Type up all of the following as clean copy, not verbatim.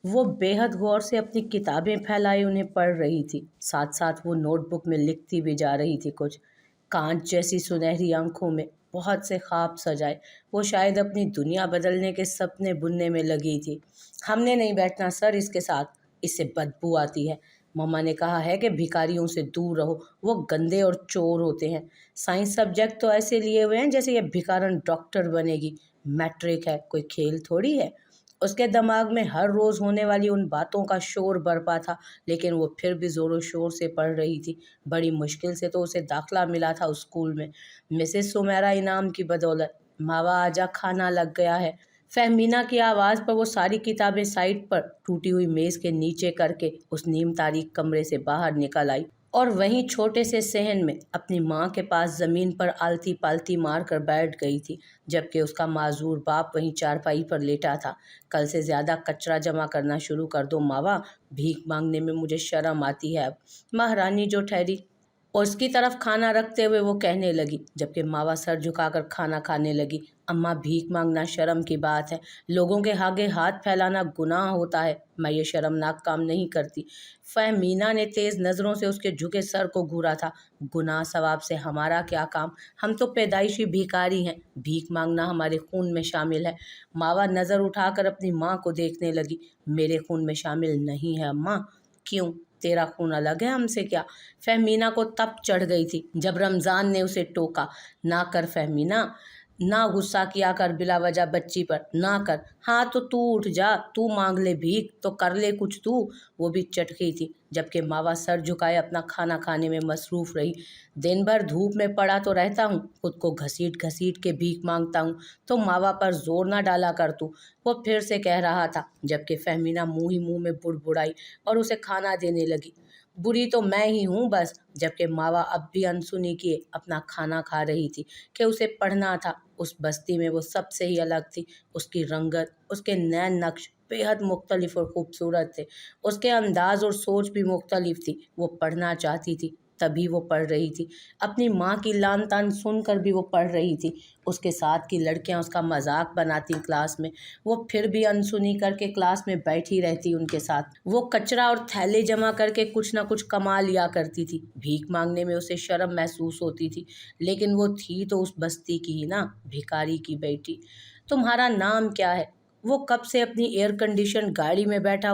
वो बेहद गौर से अपनी किताबें फैलाए उन्हें पढ़ रही थी। साथ साथ वो नोटबुक में लिखती भी जा रही थी कुछ। कांच जैसी सुनहरी आंखों में बहुत से ख्वाब सजाए। वो शायद अपनी दुनिया बदलने के सपने बुनने में लगी थी। हमने नहीं बैठना सर इसके साथ, इससे बदबू आती है। मम्मा ने कहा है कि भिखारियों से दूर रहो, वो गंदे और चोर होते हैं। साइंस सब्जेक्ट तो ऐसे लिए हुए हैं जैसे ये भिखारन डॉक्टर बनेगी। मैट्रिक है, कोई खेल थोड़ी है। उसके दिमाग में हर रोज़ होने वाली उन बातों का शोर बरपा था, लेकिन वो फिर भी ज़ोरों शोर से पढ़ रही थी। बड़ी मुश्किल से तो उसे दाखिला मिला था उस स्कूल में, मिसेस सुमेरा इनाम की बदौलत। मावा आजा, खाना लग गया है। फहमीना की आवाज़ पर वो सारी किताबें साइड पर टूटी हुई मेज़ के नीचे करके उस नीम तारीख कमरे से बाहर निकल आई और वहीं छोटे से सहन में अपनी माँ के पास ज़मीन पर आलती पालती मार कर बैठ गई थी, जबकि उसका माजूर बाप वहीं चारपाई पर लेटा था। कल से ज़्यादा कचरा जमा करना शुरू कर दो मावा, भीख मांगने में मुझे शर्म आती है अब। महारानी जो ठहरी और उसकी तरफ खाना रखते हुए वो कहने लगी, जबकि मावा सर झुकाकर खाना खाने लगी। अम्मा, भीख मांगना शर्म की बात है, लोगों के आगे हाथ फैलाना गुनाह होता है। मैं ये शर्मनाक काम नहीं करती। फहमीना ने तेज नज़रों से उसके झुके सर को घूरा था। गुनाह सवाब से हमारा क्या काम, हम तो पैदाइशी भिखारी हैं, भीख मांगना हमारे खून में शामिल है। मावा नज़र उठाकर अपनी माँ को देखने लगी। मेरे खून में शामिल नहीं है अम्मा। क्यों, तेरा खून अलग है हमसे क्या? फहमीना को तप चढ़ गई थी जब रमज़ान ने उसे टोका। ना कर फहमीना, ना गुस्सा किया कर बिला वजह बच्ची पर, ना कर। हाँ तो तू उठ जा, तू मांग ले भीख तो कर ले कुछ तू। वो भी चटकी थी, जबकि मावा सर झुकाए अपना खाना खाने में मसरूफ़ रही। दिन भर धूप में पड़ा तो रहता हूँ, खुद को घसीट घसीट के भीख मांगता हूँ, तो मावा पर जोर ना डाला कर तू। वो फिर से कह रहा था, जबकि फहमीना मुँह ही मुँह में बुड़बुड़ाई और उसे खाना देने लगी। बुरी तो मैं ही हूँ बस। जबकि मावा अब भी अनसुनी किए अपना खाना खा रही थी कि उसे पढ़ना था। उस बस्ती में वो सबसे ही अलग थी। उसकी रंगत, उसके नैन नक्श बेहद मुख्तलिफ और खूबसूरत थे। उसके अंदाज और सोच भी मुख्तलिफ थी। वो पढ़ना चाहती थी, तभी वो पढ़ रही थी। अपनी माँ की लान तान सुनकर भी वो पढ़ रही थी। उसके साथ की लड़कियां उसका मजाक बनाती क्लास में, वो फिर भी अनसुनी करके क्लास में बैठी रहती उनके साथ। वो कचरा और थैले जमा करके कुछ ना कुछ कमा लिया करती थी। भीख मांगने में उसे शर्म महसूस होती थी, लेकिन वो थी तो उस बस्ती की ही ना, भिखारी की बेटी। तुम्हारा नाम क्या है? वो कब से अपनी एयर कंडीशन गाड़ी में बैठा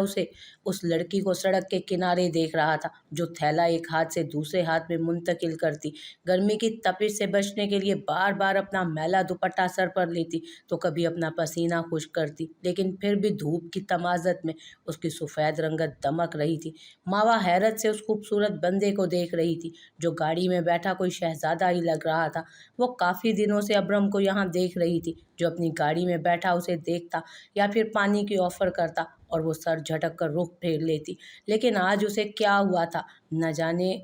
उस लड़की को सड़क के किनारे देख रहा था, जो थैला एक हाथ से दूसरे हाथ में मुंतकिल करती, गर्मी की तपिश से बचने के लिए बार बार अपना मैला दुपट्टा सर पर लेती, तो कभी अपना पसीना खुश्क करती, लेकिन फिर भी धूप की तमाजत में उसकी सफ़ेद रंगत दमक रही थी। मावा हैरत से उस खूबसूरत बंदे को देख रही थी, जो गाड़ी में बैठा कोई शहजादा ही लग रहा था। वो काफ़ी दिनों से अब्रम को यहाँ देख रही थी, जो अपनी गाड़ी में बैठा उसे देखता या फिर पानी की ऑफ़र करता और वो सर झटक कर रुख फेर लेती। लेकिन आज उसे क्या हुआ था न जाने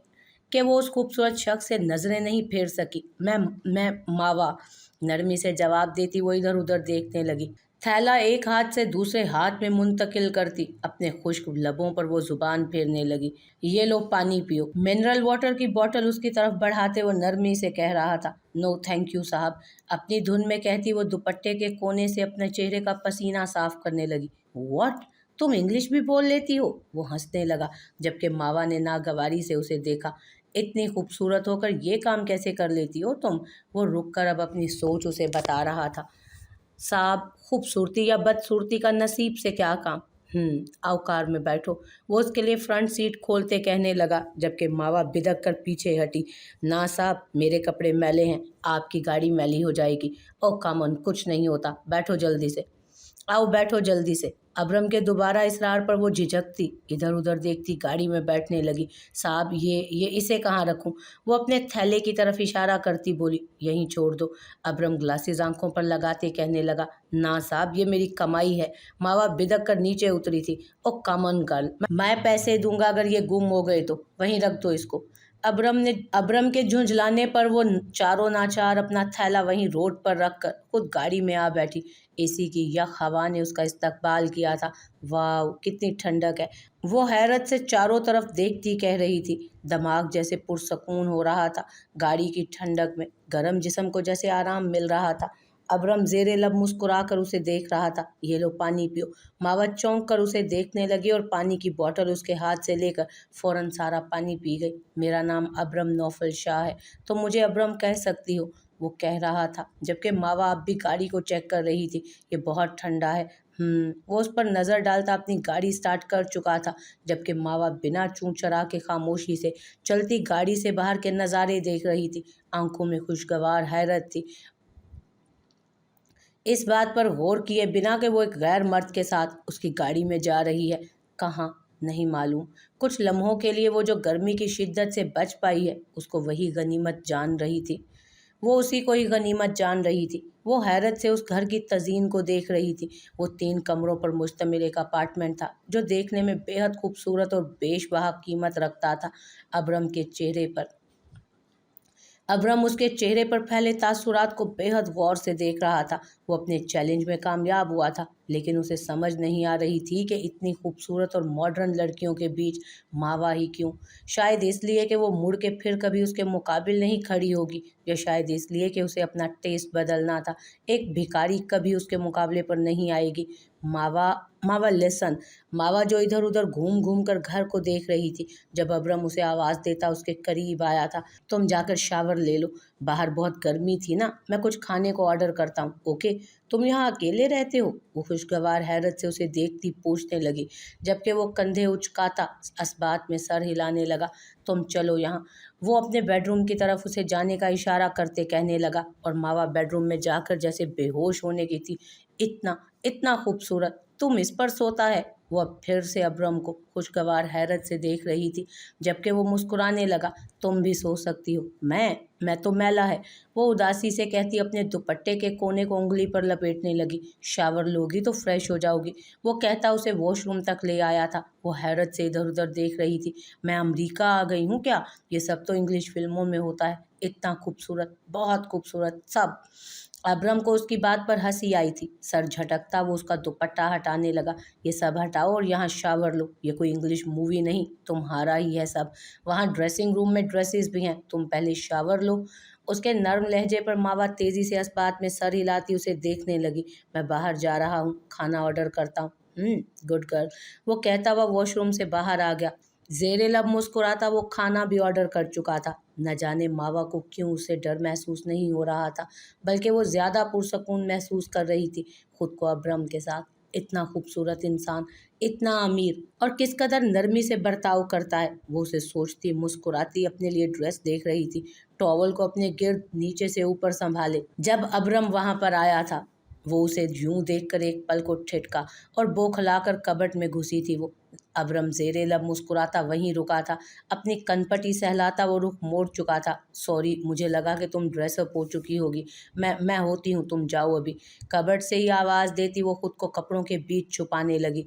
कि वो उस खूबसूरत शख्स से नज़रें नहीं फेर सकी। मैं मावा, नरमी से जवाब देती वो इधर उधर देखने लगी। थैला एक हाथ से दूसरे हाथ में मुंतकिल करती अपने खुश्क लबों पर वो जुबान फेरने लगी। ये लो पानी पियो। मिनरल वाटर की बोतल उसकी तरफ बढ़ाते वो नरमी से कह रहा था। नो थैंक यू साहब, अपनी धुन में कहती वो दुपट्टे के कोने से अपने चेहरे का पसीना साफ करने लगी। व्हाट, तुम इंग्लिश भी बोल लेती हो? वो हंसने लगा, जबकि मावा ने नागवारी से उसे देखा। इतनी खूबसूरत होकर ये काम कैसे कर लेती हो तुम? वो रुक कर अब अपनी सोच उसे बता रहा था। साहब, खूबसूरती या बदसूरती का नसीब से क्या काम। आओ कार में बैठो। वो उसके लिए फ्रंट सीट खोलते कहने लगा, जबकि मावा बिदक कर पीछे हटी। ना साहब, मेरे कपड़े मैले हैं, आपकी गाड़ी मैली हो जाएगी। ओ कम ऑन, कुछ नहीं होता, बैठो जल्दी से। आओ बैठो जल्दी से। अब्रम के दोबारा इसरार पर वो झिझकती, इधर उधर देखती, गाड़ी में बैठने लगी। साहब, ये इसे कहाँ रखूं? वो अपने थैले की तरफ इशारा करती बोली। यहीं छोड़ दो। अब्रम ग्लासेस आंखों पर लगाते कहने लगा। ना साहब, ये मेरी कमाई है। मावा बिदक कर नीचे उतरी थी। ओ कॉमन गर्ल, मैं पैसे दूंगा अगर ये गुम हो गए तो, वहीं रख दो इसको। अब्रम के झुंझलाने पर वो चारों नाचार अपना थैला वहीं रोड पर रखकर खुद गाड़ी में आ बैठी। एसी की यख हवा ने उसका इस्तकबाल किया था। वाह, कितनी ठंडक है। वो हैरत से चारों तरफ देखती कह रही थी। दिमाग जैसे पुरसकून हो रहा था गाड़ी की ठंडक में, गर्म जिस्म को जैसे आराम मिल रहा था। अबरम ज़ेरे लब मुस्कुरा कर उसे देख रहा था। ये लो पानी पियो। मावा चौंक कर उसे देखने लगी और पानी की बोतल उसके हाथ से लेकर फौरन सारा पानी पी गई। मेरा नाम अबरम नौफल शाह है, तो मुझे अबरम कह सकती हो, वो कह रहा था, जबकि मावा अब भी गाड़ी को चेक कर रही थी। ये बहुत ठंडा है। वो उस पर नज़र डालता अपनी गाड़ी स्टार्ट कर चुका था, जबकि मावा बिना चूं चरा के खामोशी से चलती गाड़ी से बाहर के नज़ारे देख रही थी। आंखों में खुशगवार हैरत थी, इस बात पर गौर किए बिना कि वो एक गैर मर्द के साथ उसकी गाड़ी में जा रही है। कहाँ, नहीं मालूम। कुछ लम्हों के लिए वो जो गर्मी की शिद्दत से बच पाई है, उसको वही गनीमत जान रही थी। वो उसी को ही गनीमत जान रही थी। वो हैरत से उस घर की तज़ीन को देख रही थी। वो 3 कमरों पर मुश्तमिल एक अपार्टमेंट था, जो देखने में बेहद खूबसूरत और बेशबहा कीमत रखता था। अबरम के चेहरे पर अबरम उसके चेहरे पर फैले तासुरात को बेहद गौर से देख रहा था। वो अपने चैलेंज में कामयाब हुआ था, लेकिन उसे समझ नहीं आ रही थी कि इतनी खूबसूरत और मॉडर्न लड़कियों के बीच मावा ही क्यों। शायद इसलिए कि वो मुड़ के फिर कभी उसके मुकाबिल नहीं खड़ी होगी, या शायद इसलिए कि उसे अपना टेस्ट बदलना था। एक भिखारी कभी उसके मुकाबले पर नहीं आएगी। मावा मावा लिसन। मावा जो इधर उधर घूम घूम कर घर को देख रही थी, जब अबरम उसे आवाज़ देता उसके करीब आया था। तुम जाकर शावर ले लो, बाहर बहुत गर्मी थी ना, मैं कुछ खाने को ऑर्डर करता हूँ, ओके? तुम यहाँ अकेले रहते हो? वो खुशगवार हैरत से उसे देखती पूछने लगी, जबकि वो कंधे उचकाता असबात में सर हिलाने लगा। तुम चलो यहाँ। वो अपने बेडरूम की तरफ उसे जाने का इशारा करते कहने लगा, और मावा बेडरूम में जाकर जैसे बेहोश होने की थी। इतना इतना खूबसूरत, तुम इस पर सोता है? वो अब फिर से अबरम को खुशगवार हैरत से देख रही थी, जबकि वो मुस्कुराने लगा। तुम भी सो सकती हो। मैं तो मैला है, वो उदासी से कहती अपने दुपट्टे के कोने को उंगली पर लपेटने लगी। शावर लोगी तो फ्रेश हो जाओगी, वो कहता उसे वॉशरूम तक ले आया था। वो हैरत से इधर उधर देख रही थी। मैं अमेरिका आ गई हूँ क्या? ये सब तो इंग्लिश फिल्मों में होता है। इतना खूबसूरत, बहुत खूबसूरत सब। अबरम को उसकी बात पर हंसी आई थी। सर झटकता वो उसका दुपट्टा हटाने लगा। ये सब हटाओ और यहाँ शावर लो। ये कोई इंग्लिश मूवी नहीं, तुम्हारा ही है सब। वहाँ ड्रेसिंग रूम में ड्रेसेस भी हैं, तुम पहले शावर लो। उसके नर्म लहजे पर मावा तेजी से इस बात में सर हिलाती उसे देखने लगी। मैं बाहर जा रहा हूँ, खाना ऑर्डर करता हूँ। गुड गर्ल, वो कहता हुआ वॉशरूम से बाहर आ गया। जेरे लब मुस्कुराता वो खाना भी ऑर्डर कर चुका था। न जाने मावा को क्यों उससे डर महसूस नहीं हो रहा था, बल्कि वो ज़्यादा पुरसकून महसूस कर रही थी खुद को अबरम के साथ। इतना खूबसूरत इंसान, इतना अमीर, और किस कदर नरमी से बर्ताव करता है। वो उसे सोचती मुस्कुराती अपने लिए ड्रेस देख रही थी, टॉवल को अपने गिर्द नीचे से ऊपर संभाले। जब अबरम वहां पर आया था, वो उसे यूं देखकर एक पल को ठिठका और बौखलाकर कबर्ड में घुसी थी। वो अबरम ज़ेरे लब मुस्कुराता वहीं रुका था, अपनी कनपटी सहलाता वो रुख मोड़ चुका था। सॉरी, मुझे लगा कि तुम ड्रेसअप हो चुकी होगी। मैं होती हूँ, तुम जाओ अभी। कबर्ड से ही आवाज़ देती वो खुद को कपड़ों के बीच छुपाने लगी।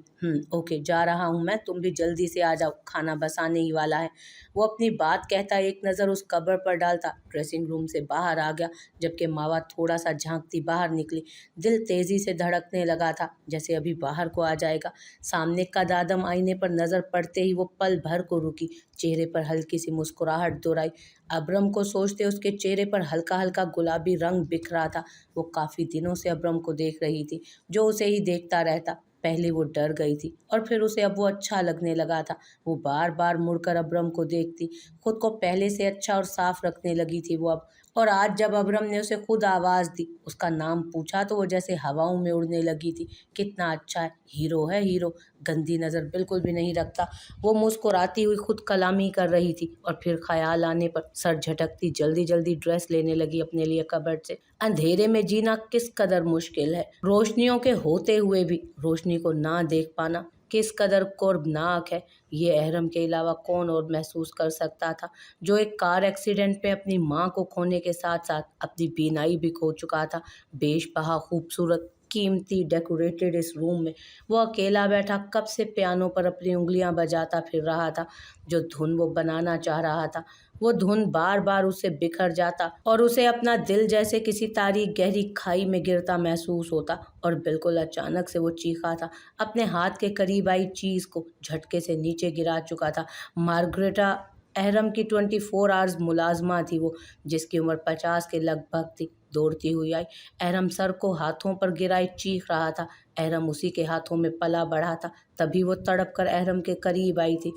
ओके, जा रहा हूँ मैं, तुम भी जल्दी से आ जाओ, खाना बस आने ही वाला है। वो अपनी बात कहता एक नज़र उस कबर्ड पर डालता ड्रेसिंग रूम से बाहर आ गया, जबकि मावा थोड़ा सा झांकती बाहर निकली। दिल तेज़ी से धड़कने लगा था, जैसे अभी बाहर को आ जाएगा। सामने का दादम आईने पर नज़र पड़ते ही वो पल भर को रुकी, चेहरे पर हल्की सी मुस्कुराहट दोहराई। अबरम को सोचते उसके चेहरे पर हल्का हल्का गुलाबी रंग बिखरा था। वो काफ़ी दिनों से अबरम को देख रही थी, जो उसे ही देखता रहता। पहले वो डर गई थी, और फिर उसे अब वो अच्छा लगने लगा था। वो बार बार मुड़कर अबरम को देखती, खुद को पहले से अच्छा और साफ रखने लगी थी वो अब। और आज जब अबरम ने उसे खुद आवाज़ दी, उसका नाम पूछा, तो वो जैसे हवाओं में उड़ने लगी थी। कितना अच्छा है, हीरो है हीरो, गंदी नज़र बिल्कुल भी नहीं रखता। वो मुस्कुराती हुई खुद कलामी कर रही थी, और फिर ख्याल आने पर सर झटकती जल्दी जल्दी ड्रेस लेने लगी अपने लिए कबर्ड से। अंधेरे में जीना किस कदर मुश्किल है, रोशनियों के होते हुए भी रोशनी को ना देख पाना किस कदर कर्बनाक है। ये अहरम के अलावा कौन और महसूस कर सकता था, जो एक कार एक्सीडेंट में अपनी माँ को खोने के साथ साथ अपनी बीनाई भी खो चुका था। बेशबहा खूबसूरत, कीमती, डेकोरेटेड इस रूम में वो अकेला बैठा कब से पियानो पर अपनी उंगलियां बजाता फिर रहा था। जो धुन वो बनाना चाह रहा था, वो धुन बार बार उससे बिखर जाता, और उसे अपना दिल जैसे किसी तारीख गहरी खाई में गिरता महसूस होता। और बिल्कुल अचानक से वो चीखा था, अपने हाथ के करीब आई चीज़ को झटके से नीचे गिरा चुका था। मार्गरेटा अहरम की 24 आवर्स मुलाजमा थी वो, जिसकी उम्र 50 के लगभग थी। दौड़ती हुई आई। अहरम सर को हाथों पर गिराए चीख रहा था। अहरम उसी के हाथों में पला बढ़ा था। तभी वो तड़प कर अहरम के करीब आई थी।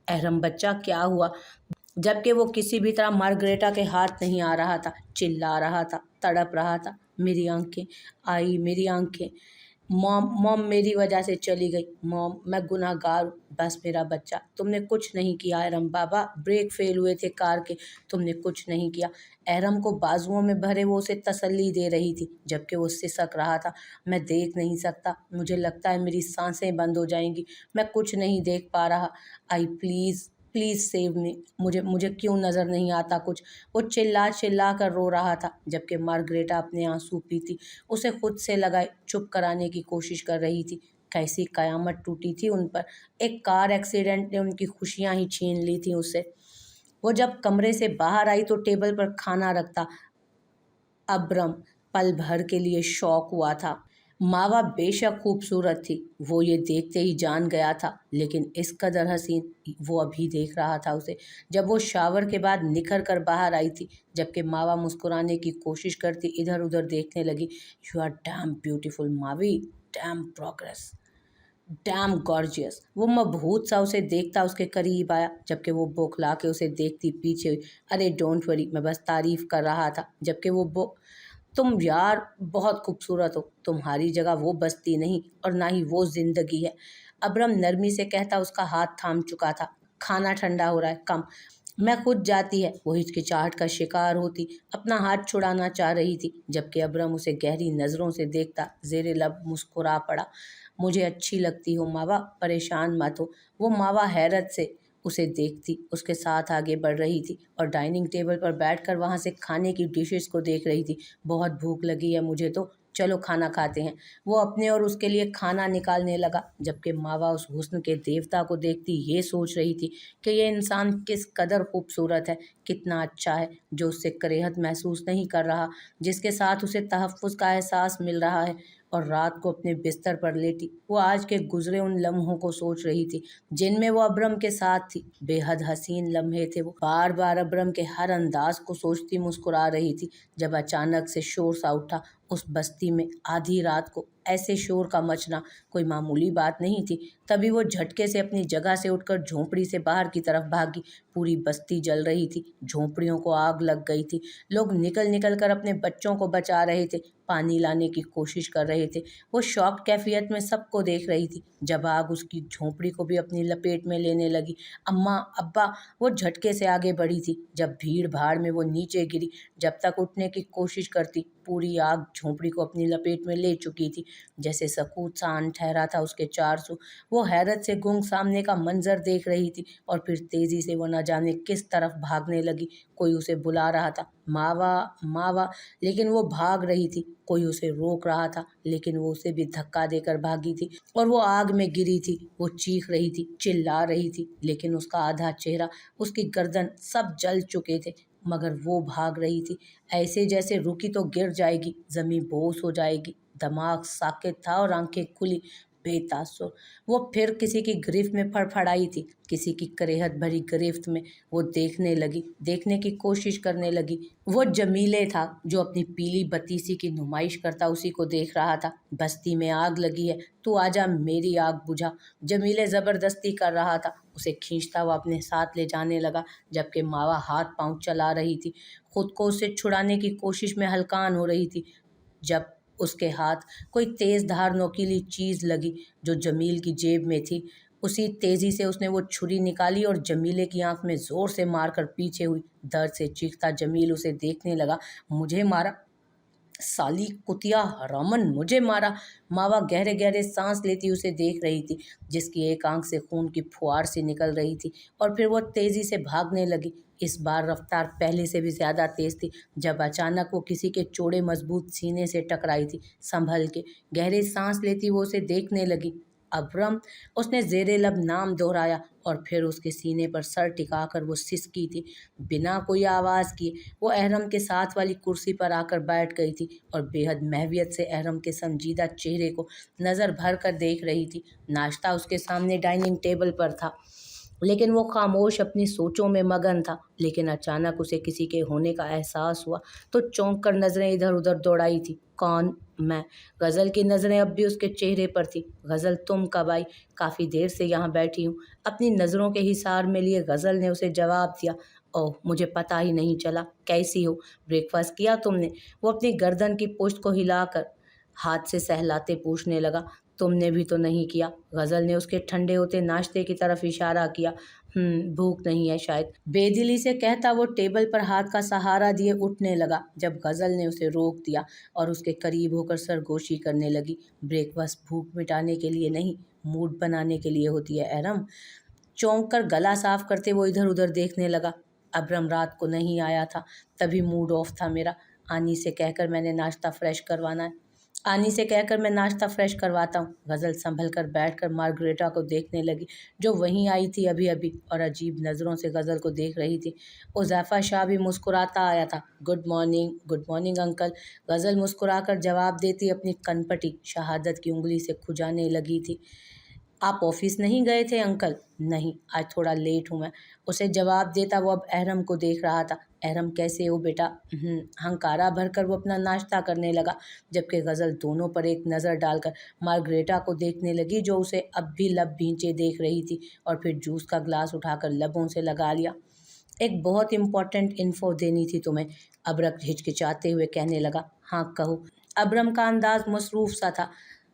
अहरम बच्चा, क्या हुआ? जबकि वो किसी भी तरह मार्गरेटा के हाथ नहीं आ रहा था, चिल्ला रहा था, तड़प रहा था। मेरी आंखें, आई मेरी आंखें। मॉम मॉम मेरी वजह से चली गई। मॉम मैं गुनहगार हूँ। बस मेरा बच्चा, तुमने कुछ नहीं किया। अहरम बाबा, ब्रेक फेल हुए थे कार के, तुमने कुछ नहीं किया। अहरम को बाजुओं में भरे वो उसे तसल्ली दे रही थी, जबकि वो सिसक रहा था। मैं देख नहीं सकता, मुझे लगता है मेरी सांसें बंद हो जाएंगी, मैं कुछ नहीं देख पा रहा। I please please save me. मुझे मुझे क्यों नज़र नहीं आता कुछ? वो चिल्ला चिल्ला कर रो रहा था, जबकि मार्गरेटा अपने आंसू पीती उसे खुद से लगाए चुप कराने की कोशिश कर रही थी। कैसी कयामत टूटी थी उन पर। एक कार एक्सीडेंट ने उनकी खुशियां ही छीन ली थी उससे। वो जब कमरे से बाहर आई तो टेबल पर खाना रखता अब्रम पल भर के लिए शॉक हुआ था। मावा बेशक खूबसूरत थी, वो ये देखते ही जान गया था, लेकिन इस कदर हसीन, वो अभी देख रहा था उसे जब वो शावर के बाद निखर कर बाहर आई थी। जबकि मावा मुस्कुराने की कोशिश करती इधर उधर देखने लगी। यू आर डैम ब्यूटीफुल मावी, डैम प्रोग्रेस, डैम गॉर्जियस। वो मबहूत सा उसे देखता उसके करीब आया, जबकि वो बौखला के उसे देखती पीछे हुई। अरे डोंट वरी, मैं बस तारीफ कर रहा था। जबकि वो तुम यार बहुत खूबसूरत हो, तुम्हारी जगह वो बस्ती नहीं और ना ही वो जिंदगी है। अबरम नरमी से कहता उसका हाथ थाम चुका था। खाना ठंडा हो रहा है, कम। मैं खुद जाती है, वो हिचकिचाहट का शिकार होती अपना हाथ छुड़ाना चाह रही थी, जबकि अबरम उसे गहरी नज़रों से देखता जेरे लब मुस्कुरा पड़ा। मुझे अच्छी लगती हो मावा, परेशान मत हो। वो मावा हैरत से उसे देखती उसके साथ आगे बढ़ रही थी और डाइनिंग टेबल पर बैठकर वहां से खाने की डिशेस को देख रही थी। बहुत भूख लगी है मुझे तो, चलो खाना खाते हैं। वो अपने और उसके लिए खाना निकालने लगा, जबकि मावा उस हुस्न के देवता को देखती ये सोच रही थी कि ये इंसान किस कदर खूबसूरत है, कितना अच्छा है, जो उससे करेहत महसूस नहीं कर रहा, जिसके साथ उसे तहफ़्फ़ुज़ का एहसास मिल रहा है। और रात को अपने बिस्तर पर लेटी वो आज के गुजरे उन लम्हों को सोच रही थी जिनमें वो अब्रम के साथ थी। बेहद हसीन लम्हे थे वो। बार बार अब्रम के हर अंदाज को सोचती मुस्कुरा रही थी, जब अचानक से शोर सा उठा उस बस्ती में आधी रात को। ऐसे शोर का मचना कोई मामूली बात नहीं थी। तभी वो झटके से अपनी जगह से उठकर झोंपड़ी से बाहर की तरफ भागी। पूरी बस्ती जल रही थी, झोंपड़ियों को आग लग गई थी। लोग निकल निकल कर अपने बच्चों को बचा रहे थे, पानी लाने की कोशिश कर रहे थे। वो शॉक कैफियत में सबको देख रही थी जब आग उसकी झोंपड़ी को भी अपनी लपेट में लेने लगी। अम्मा, अब्बा। वो झटके से आगे बढ़ी थी। जब भीड़ भाड़ में वो नीचे गिरी, जब तक उठने की कोशिश करती पूरी आग झोंपड़ी को अपनी लपेट में ले चुकी थी। जैसे सकूत सा आन ठहरा था उसके चारसू। वो हैरत से गुंग सामने का मंजर देख रही थी और फिर तेजी से वो न जाने किस तरफ भागने लगी। कोई उसे बुला रहा था, मावा मावा, लेकिन वो भाग रही थी। कोई उसे रोक रहा था, लेकिन वो उसे भी धक्का देकर भागी थी। और वो आग में गिरी थी। वो चीख रही थी, चिल्ला रही थी, लेकिन उसका आधा चेहरा, उसकी गर्दन सब जल चुके थे। मगर वो भाग रही थी ऐसे जैसे रुकी तो गिर जाएगी, जमीन बोस हो जाएगी। दिमाग साकित था और आंखें खुली, बेतासुर। वो फिर किसी की गिरफ्त में फड़फड़ाई थी, किसी की करेहत भरी गिरफ्त में। वो देखने लगी, देखने की कोशिश करने लगी। वो जमीले था जो अपनी पीली बत्तीसी की नुमाइश करता उसी को देख रहा था। बस्ती में आग लगी है, तू आजा मेरी आग बुझा। जमीले जबरदस्ती कर रहा था, उसे खींचता हुआ अपने साथ ले जाने लगा, जबकि मावा हाथ पांव चला रही थी, खुद को उससे छुड़ाने की कोशिश में हलकान हो रही थी। जब उसके हाथ कोई तेज धार नोकीली चीज लगी जो जमील की जेब में थी। उसी तेजी से उसने वो छुरी निकाली और जमीले की आंख में जोर से मारकर पीछे हुई। दर्द से चीखता जमील उसे देखने लगा। मुझे मारा, साली कुतिया हरामन, मुझे मारा। मावा गहरे गहरे सांस लेती उसे देख रही थी, जिसकी एक आंख से खून की फुहार सी निकल रही थी। और फिर वो तेजी से भागने लगी। इस बार रफ्तार पहले से भी ज्यादा तेज थी। जब अचानक वो किसी के चौड़े मजबूत सीने से टकराई थी। संभल के गहरी सांस लेती वो उसे देखने लगी। अब्रम, उसने जेरे लब नाम दोहराया और फिर उसके सीने पर सर टिकाकर वो सिसकी थी। बिना कोई आवाज़ किए वो अहरम के साथ वाली कुर्सी पर आकर बैठ गई थी और बेहद महवियत से अहरम के संजीदा चेहरे को नज़र भर कर देख रही थी। नाश्ता उसके सामने डाइनिंग टेबल पर था। लेकिन वो खामोश अपनी सोचों में मगन था। लेकिन अचानक उसे किसी के होने का एहसास हुआ तो चौंक कर नजरें इधर उधर दौड़ाई थी। कौन? मैं। गजल की नजरें अब भी उसके चेहरे पर थी। गजल, तुम कब आई? काफी देर से यहाँ बैठी हूँ। अपनी नजरों के हिसार में लिए गजल ने उसे जवाब दिया। ओह, मुझे पता ही नहीं चला। कैसी हो? ब्रेकफास्ट किया तुमने? वो अपनी गर्दन की पुश्त को हिलाकर हाथ से सहलाते पूछने लगा। तुमने भी तो नहीं किया। गजल ने उसके ठंडे होते नाश्ते की तरफ इशारा किया। भूख नहीं है शायद, बेदिली से कहता वो टेबल पर हाथ का सहारा दिए उठने लगा, जब गजल ने उसे रोक दिया और उसके करीब होकर सरगोशी करने लगी। ब्रेकफास्ट भूख मिटाने के लिए नहीं, मूड बनाने के लिए होती है एरम। चौंक कर गला साफ करते वो इधर उधर देखने लगा। अब्रम रात को नहीं आया था, तभी मूड ऑफ था मेरा। आनी से कहकर मैंने नाश्ता फ्रेश करवाना है। आनी से कहकर मैं नाश्ता फ्रेश करवाता हूँ। गजल संभल कर बैठकर मार्गरेटा को देखने लगी, जो वहीं आई थी अभी अभी और अजीब नज़रों से गजल को देख रही थी। उज़ैफ़ा शाह भी मुस्कुराता आया था। Good morning uncle. गजल मुस्कुराकर जवाब देती अपनी कनपटी शहादत की उंगली से खुजाने लगी थी। आप ऑफिस नहीं गए थे अंकल? नहीं, आज थोड़ा लेट हूँ मैं, उसे जवाब देता वो अब अहरम को देख रहा था। अहरम, कैसे हो बेटा? हंकारा भरकर वो अपना नाश्ता करने लगा, जबकि गजल दोनों पर एक नज़र डालकर मार्गरेटा को देखने लगी, जो उसे अब भी लब भींचे देख रही थी, और फिर जूस का ग्लास उठाकर लबों से लगा लिया। एक बहुत इम्पोर्टेंट इन्फो देनी थी तुम्हें, अबरक हिचकिचाते हुए कहने लगा। हाँ कहो। अबरम का अंदाज मसरूफ सा था।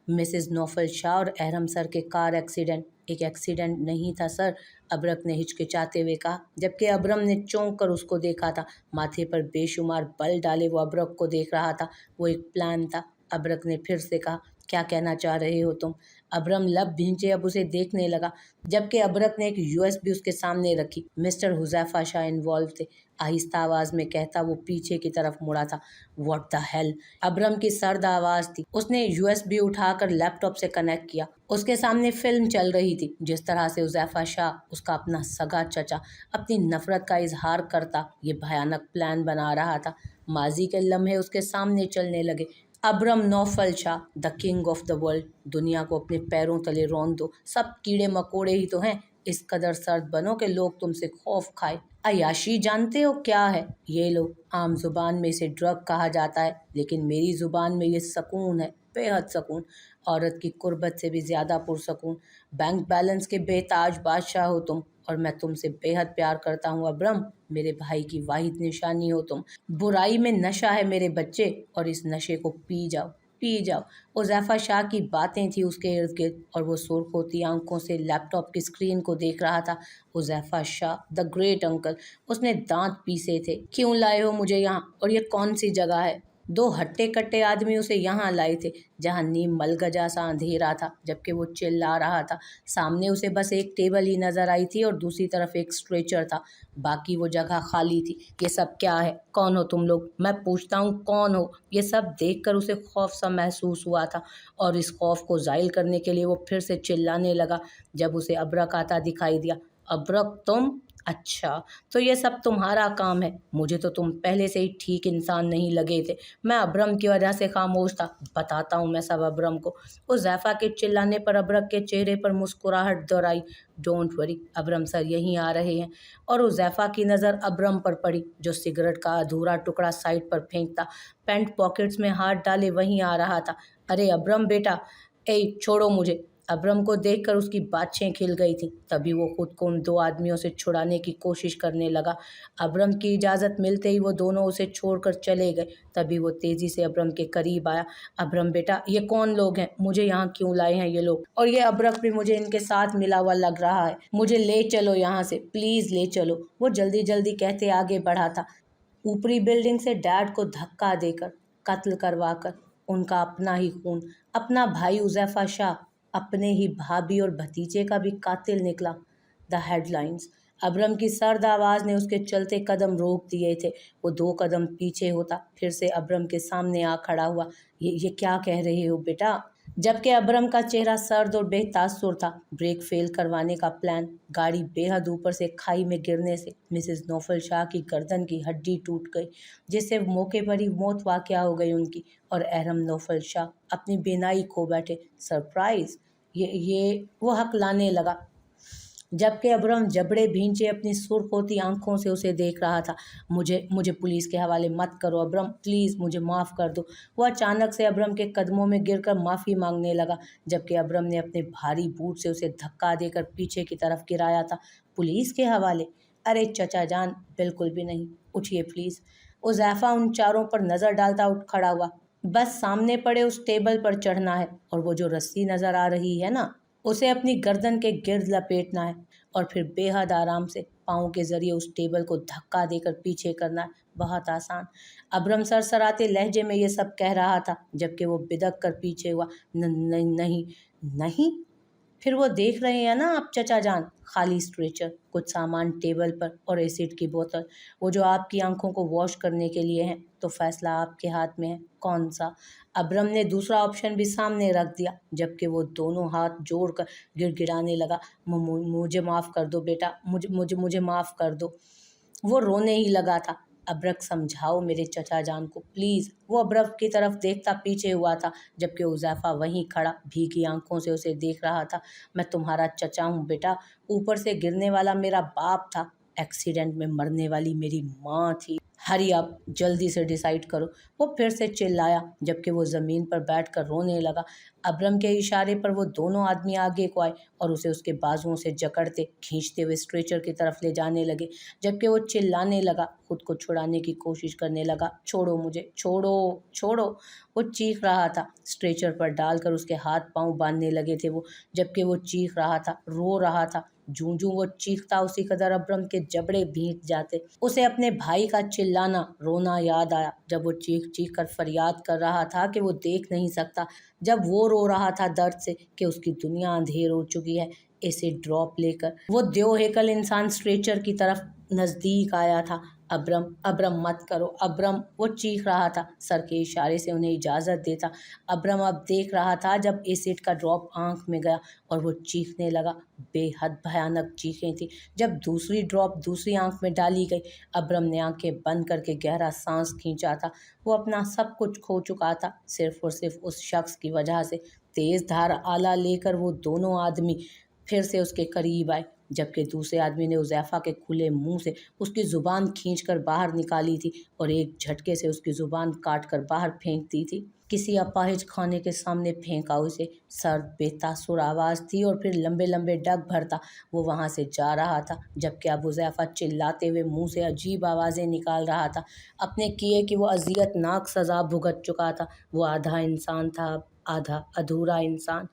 मिसेस नौफल शाह और अहरम सर के कार एक्सीडेंट। एक एक्सीडेंट नहीं था सर, अबरक ने हिचकिचाते हुए कहा, जबकि अबरम ने चौंक कर उसको देखा था। माथे पर बेशुमार बल डाले वो अबरक को देख रहा था। वो एक प्लान था। अबरक ने फिर से कहा, क्या कहना चाह रहे हो तुम? अबरम लब भींचे अब उसे देखने लगा, जबकि अबरक ने एक यूएसबी उसके सामने रखी। मिस्टर हुजैफा शाह इन्वॉल्व थे, आहिस्ता आवाज में कहता वो पीछे की तरफ मुड़ा था। What the hell? अबरम की सर्द आवाज थी। उसने यूएसबी उठाकर लैपटॉप से कनेक्ट किया। उसके सामने फिल्म चल रही थी, जिस तरह से हुजैफा शाह, उसका अपना सगा चचा, अपनी नफरत का इजहार करता ये भयानक प्लान बना रहा था। माजी के लम्हे उसके सामने चलने लगे। Abram Naufal Shah, the king of the world. दुनिया को अपने पैरों तले रौंद दो, सब कीड़े मकोड़े ही तो हैं। इस कदर सर्द बनो कि लोग तुमसे खौफ खाए। अयाशी जानते हो क्या है? ये लो, आम जुबान में इसे ड्रग कहा जाता है, लेकिन मेरी जुबान में ये सुकून है, बेहद सुकून। औरत की कुर्बत से भी ज्यादा पुरसकून। बैंक बैलेंस के बेताज बादशाह हो तुम, और मैं तुमसे बेहद प्यार करता हूँ अबरम। मेरे भाई की वाहिद निशानी हो तुम। बुराई में नशा है मेरे बच्चे, और इस नशे को पी जाओ, पी जाओ। उज़ैफ़ा शाह की बातें थी उसके इर्द गिर्द, और वो सुर्ख होती आंखों से लैपटॉप की स्क्रीन को देख रहा था। उज़ैफ़ा शाह, द ग्रेट अंकल। उसने दांत पीसे थे। क्यों लाए हो मुझे यहाँ, और ये कौन सी जगह है? दो हट्टे कट्टे आदमी उसे यहाँ लाए थे, जहाँ नीम मलगजा सा अंधेरा था, जबकि वो चिल्ला रहा था। सामने उसे बस एक टेबल ही नजर आई थी और दूसरी तरफ एक स्ट्रेचर था। बाकी वो जगह खाली थी। ये सब क्या है? कौन हो तुम लोग? मैं पूछता हूँ, कौन हो? ये सब देखकर उसे खौफ सा महसूस हुआ था, और इस खौफ को ज़ाहिर करने के लिए वो फिर से चिल्लाने लगा, जब उसे अबरक आता दिखाई दिया। अबरक, तुम? अच्छा, तो ये सब तुम्हारा काम है। मुझे तो तुम पहले से ही ठीक इंसान नहीं लगे थे। मैं अबरम की वजह से खामोश था। बताता हूँ मैं सब अबरम को। उस ज़ैफ़ा के चिल्लाने पर अबरक के चेहरे पर मुस्कुराहट दोहराई। डोंट वरी, अबरम सर यहीं आ रहे हैं। और उस ज़ैफ़ा की नज़र अबरम पर पड़ी, जो सिगरेट का अधूरा टुकड़ा साइड पर फेंकता, पैंट पॉकेट्स में हाथ डाले वहीं आ रहा था। अरे अबरम बेटा, ए छोड़ो मुझे। अबरम को देखकर उसकी बाछें खिल गई थीं। तभी वो खुद को उन दो आदमियों से छुड़ाने की कोशिश करने लगा। अबरम की इजाज़त मिलते ही वो दोनों उसे छोड़कर चले गए। तभी वो तेज़ी से अबरम के करीब आया। अबरम बेटा, ये कौन लोग हैं? मुझे यहाँ क्यों लाए हैं ये लोग? और ये अबरक भी मुझे इनके साथ मिला हुआ लग रहा है। मुझे ले चलो यहाँ से, प्लीज़ ले चलो। वो जल्दी जल्दी कहते आगे बढ़ा था। ऊपरी बिल्डिंग से डैड को धक्का देकर, कत्ल करवाकर, उनका अपना ही खून, अपना भाई उज़ैफ़ा शाह, अपने ही भाभी और भतीजे का भी कातिल निकला। The headlines. अबरम की सर्द आवाज़ ने उसके चलते कदम रोक दिए थे। वो दो कदम पीछे होता फिर से अबरम के सामने आ खड़ा हुआ। ये क्या कह रहे हो बेटा? जबकि अबरम का चेहरा सर्द और बेतासुर था। ब्रेक फेल करवाने का प्लान, गाड़ी बेहद ऊपर से खाई में गिरने से मिसेस नौफल शाह की गर्दन की हड्डी टूट गई, जिससे मौके पर ही मौत वाक़या हो गई उनकी, और अहरम नौफल शाह अपनी बेनाई खो बैठे। सरप्राइज! ये वो हक लाने लगा। जबकि अब्रम जबड़े भींचे अपनी सुर्ख होती आंखों से उसे देख रहा था। मुझे मुझे पुलिस के हवाले मत करो अब्रम, प्लीज़ मुझे माफ़ कर दो। वो अचानक से अब्रम के कदमों में गिरकर माफ़ी मांगने लगा, जबकि अब्रम ने अपने भारी बूट से उसे धक्का देकर पीछे की तरफ गिराया था। पुलिस के हवाले? अरे चचा जान, बिल्कुल भी नहीं, उठिए प्लीज़। उज़ैफ़ा उन चारों पर नज़र डालता उठ खड़ा हुआ। बस सामने पड़े उस टेबल पर चढ़ना है, और वो जो रस्सी नज़र आ रही है ना, उसे अपनी गर्दन के गिर्द लपेटना है, और फिर बेहद आराम से पाँव के ज़रिए उस टेबल को धक्का देकर पीछे करना है। बहुत आसान। अब्रम सरसराते लहजे में ये सब कह रहा था, जबकि वो बिदक कर पीछे हुआ। नहीं, नहीं। फिर वो देख रहे हैं ना आप चचा जान, खाली स्ट्रेचर, कुछ सामान टेबल पर और एसिड की बोतल, वो जो आपकी आंखों को वॉश करने के लिए हैं। तो फैसला आपके हाथ में है, कौन सा? अब्रम ने दूसरा ऑप्शन भी सामने रख दिया, जबकि वो दोनों हाथ जोड़कर गिड़गिड़ाने लगा। मुझे माफ़ कर दो बेटा, मुझे मुझे मुझे माफ़ कर दो। वो रोने ही लगा था। अब्रक समझाओ मेरे चचा जान को प्लीज़। वो अब्रक की तरफ देखता पीछे हुआ था, जबकि उज़ैफ़ा वहीं खड़ा भीगी आंखों से उसे देख रहा था। मैं तुम्हारा चचा हूँ बेटा, ऊपर से गिरने वाला मेरा बाप था, एक्सीडेंट में मरने वाली मेरी माँ थी। हरी अप, जल्दी से डिसाइड करो। वो फिर से चिल्लाया, जबकि वो ज़मीन पर बैठकर रोने लगा। अब्रम के इशारे पर वो दोनों आदमी आगे को आए और उसे उसके बाजुओं से जकड़ते खींचते हुए स्ट्रेचर की तरफ ले जाने लगे, जबकि वो चिल्लाने लगा, खुद को छुड़ाने की कोशिश करने लगा। छोड़ो मुझे, छोड़ो, छोड़ो। वो चीख रहा था। स्ट्रेचर पर डालकर उसके हाथ पांव बांधने लगे थे वो, जबकि वो चीख रहा था, रो रहा था। जूं जूं वो चीखता उसी कदर अब्रम के जबड़े भींच जाते। उसे अपने भाई का चिल्लाना रोना याद आया, जब वो चीख चीख कर फरियाद कर रहा था कि वो देख नहीं सकता, जब वो रो रहा था दर्द से कि उसकी दुनिया अंधेर हो चुकी है। इसे ड्रॉप लेकर वो देवहेकल इंसान स्ट्रेचर की तरफ नजदीक आया था। अब्रम, अब्रम मत करो अब्रम, वो चीख रहा था, सर के इशारे से उन्हें इजाज़त देता। अब्रम अब देख रहा था जब एसिड का ड्रॉप आंख में गया और वो चीखने लगा। बेहद भयानक चीखें थी। जब दूसरी ड्रॉप दूसरी आंख में डाली गई, अब्रम ने आंखें बंद करके गहरा सांस खींचा था। वो अपना सब कुछ खो चुका था, सिर्फ और सिर्फ उस शख्स की वजह से। तेज धार आला लेकर वो दोनों आदमी फिर से उसके करीब आए, जबकि दूसरे आदमी ने उज़ैफ़ा के खुले मुंह से उसकी ज़ुबान खींचकर बाहर निकाली थी और एक झटके से उसकी ज़ुबान काटकर बाहर फेंक दी थी। किसी अपाहिज खाने के सामने फेंका उसे। सर्द बेतासुर आवाज़ थी और फिर लंबे लंबे डग भरता वो वहाँ से जा रहा था, जबकि अब उज़ैफ़ा चिल्लाते हुए मुंह से अजीब आवाज़ें निकाल रहा था। अपने किए कि वो अज़ियतनाक सज़ा भुगत चुका था। वो आधा इंसान था, आधा अधूरा इंसान।